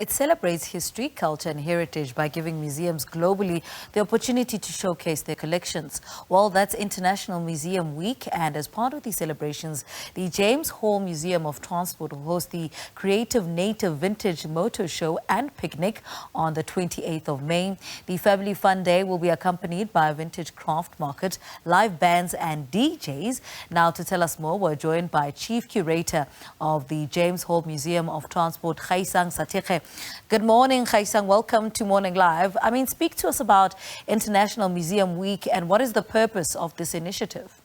It celebrates history, culture and heritage by giving museums globally the opportunity to showcase their collections. Well, that's International Museum Week, and as part of these celebrations, the James Hall Museum of Transport will host the Creative Native Vintage Motor Show and Picnic on the 28th of May. The Family Fun Day will be accompanied by a vintage craft market, live bands and DJs. Now, to tell us more, we're joined by Chief Curator of the James Hall Museum of Transport, Gaisang Sathekge. Good morning, Gaisang. Welcome to Morning Live. Speak to us about International Museum Week and what is the purpose of this initiative?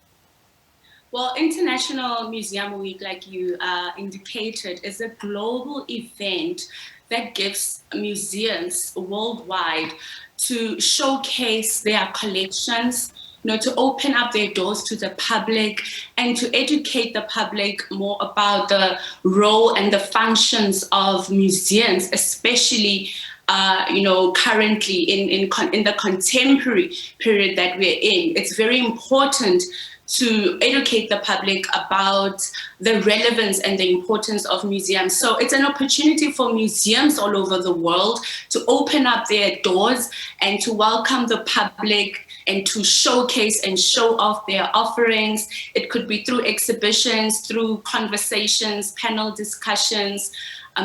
Well, International Museum Week, like you indicated, is a global event that gives museums worldwide to showcase their collections, to open up their doors to the public and to educate the public more about the role and the functions of museums, especially currently in the contemporary period that we're in. It's very important to educate the public about the relevance and the importance of museums. So it's an opportunity for museums all over the world to open up their doors and to welcome the public and to showcase and show off their offerings. It could be through exhibitions, through conversations, panel discussions,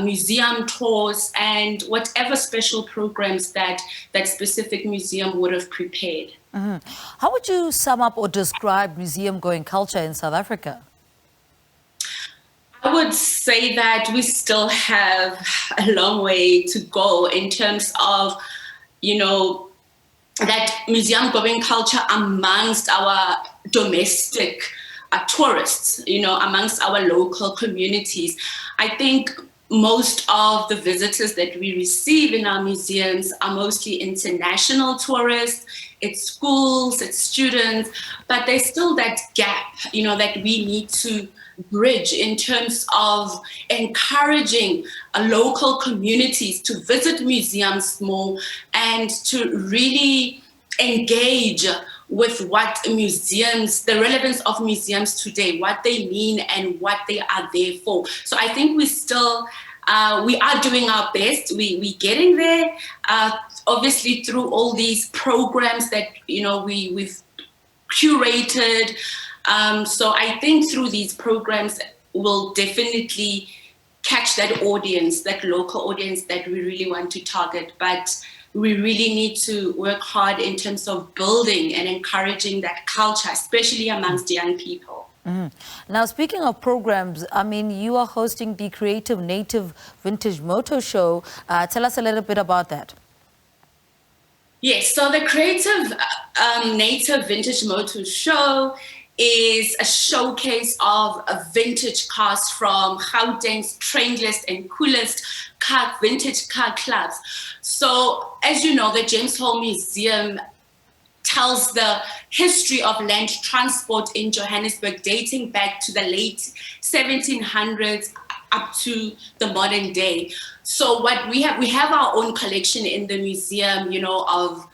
museum tours, and whatever special programs that specific museum would have prepared. Mm-hmm. How would you sum up or describe museum-going culture in South Africa? I would say that we still have a long way to go in terms of, that museum-going culture amongst our domestic tourists, amongst our local communities. I think most of the visitors that we receive in our museums are mostly international tourists. It's schools, it's students, but there's still that gap, that we need to bridge in terms of encouraging local communities to visit museums more and to really engage with what museums, the relevance of museums today, what they mean and what they are there for. So I think we still, we are doing our best. We're getting there, obviously through all these programs that, we've curated. So I think through these programs, we'll definitely catch that audience, that local audience that we really want to target. But we really need to work hard in terms of building and encouraging that culture, especially amongst young people. Mm-hmm. Now, speaking of programs, you are hosting the Creative Native Vintage Motor Show. Tell us a little bit about that. Yes, so the Creative Native Vintage Motor Show is a showcase of vintage cars from Gauteng's trendiest and coolest vintage car clubs. So, as you know, the James Hall Museum tells the history of land transport in Johannesburg dating back to the late 1700s up to the modern day. So what we have our own collection in the museum, of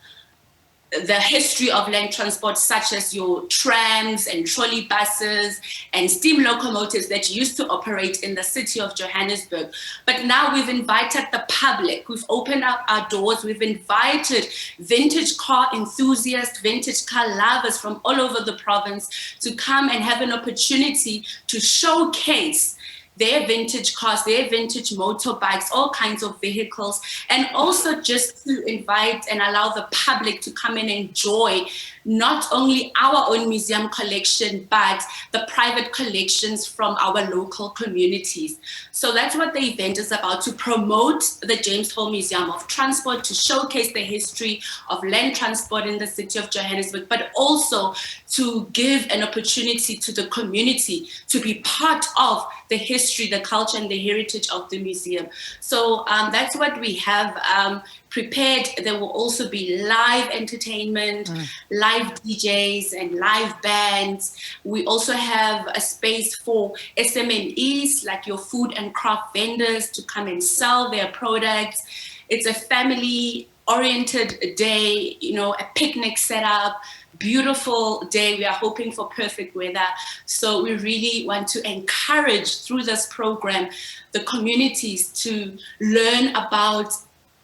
the history of land transport, such as your trams and trolley buses and steam locomotives that used to operate in the city of Johannesburg. But now we've invited the public. We've opened up our doors. We've invited vintage car enthusiasts, vintage car lovers from all over the province to come and have an opportunity to showcase their vintage cars, their vintage motorbikes, all kinds of vehicles, and also just to invite and allow the public to come and enjoy not only our own museum collection, but the private collections from our local communities. So that's what the event is about, to promote the James Hall Museum of Transport, to showcase the history of land transport in the city of Johannesburg, but also to give an opportunity to the community to be part of the history, the culture, and the heritage of the museum. So that's what we have prepared. There will also be live entertainment, live DJs, and live bands. We also have a space for SMMEs, like your food and craft vendors, to come and sell their products. It's a family oriented day, a picnic set up, beautiful day. We are hoping for perfect weather. So we really want to encourage through this program the communities to learn about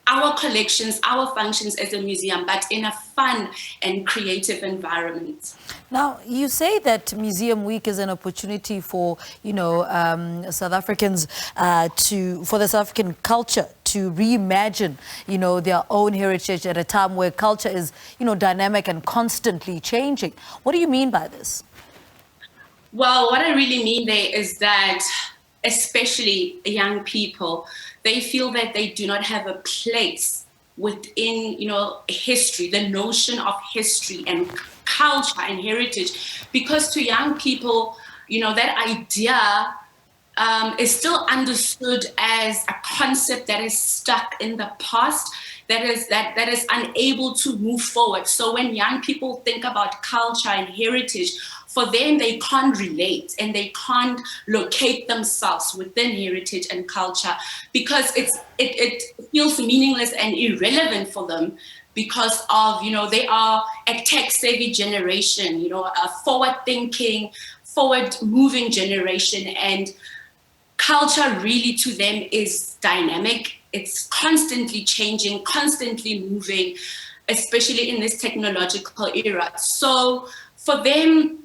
our collections, our functions as a museum, but in a fun and creative environment. Now, you say that Museum Week is an opportunity for, South Africans for the South African culture to reimagine, their own heritage at a time where culture is, dynamic and constantly changing. What do you mean by this? Well, what I really mean there is that, especially young people, they feel that they do not have a place within, history, the notion of history and culture and heritage, because to young people, that idea is still understood as a concept that is stuck in the past, that is unable to move forward. So when young people think about culture and heritage, for them, they can't relate and they can't locate themselves within heritage and culture, because it feels meaningless and irrelevant for them, because of, they are a tech-savvy generation, a forward-thinking, forward-moving generation, and culture really to them is dynamic. It's constantly changing, constantly moving, especially in this technological era. So for them,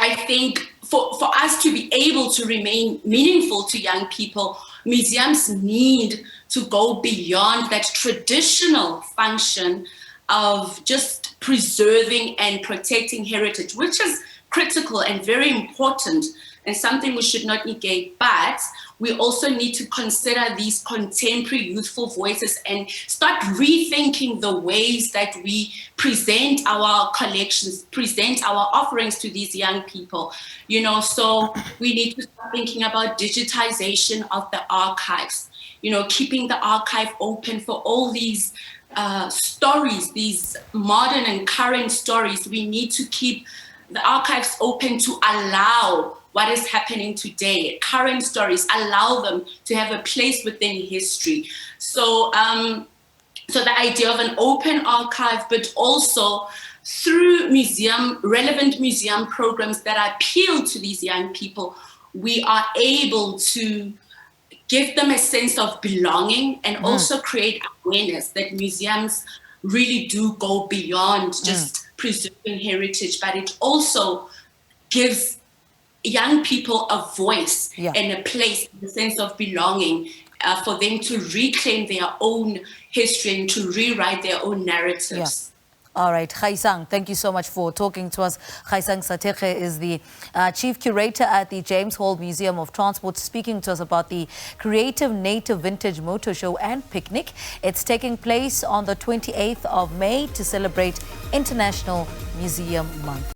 I think for us to be able to remain meaningful to young people, museums need to go beyond that traditional function of just preserving and protecting heritage, which is critical and very important and something we should not negate. But we also need to consider these contemporary youthful voices and start rethinking the ways that we present our collections, present our offerings to these young people. So we need to start thinking about digitization of the archives, keeping the archive open for all these stories, these modern and current stories. We need to keep the archives open to allow what is happening today, current stories, allow them to have a place within history. So, so the idea of an open archive, but also through relevant museum programs that appeal to these young people, we are able to give them a sense of belonging and also create awareness that museums really do go beyond just preserving heritage, but it also gives young people a voice and a place, a sense of belonging, for them to reclaim their own history and to rewrite their own narratives. Yeah. All right, Gaisang, thank you so much for talking to us. Gaisang Sathekge is the Chief Curator at the James Hall Museum of Transport, speaking to us about the Creative Native Vintage Motor Show and Picnic. It's taking place on the 28th of May to celebrate International Museum Month.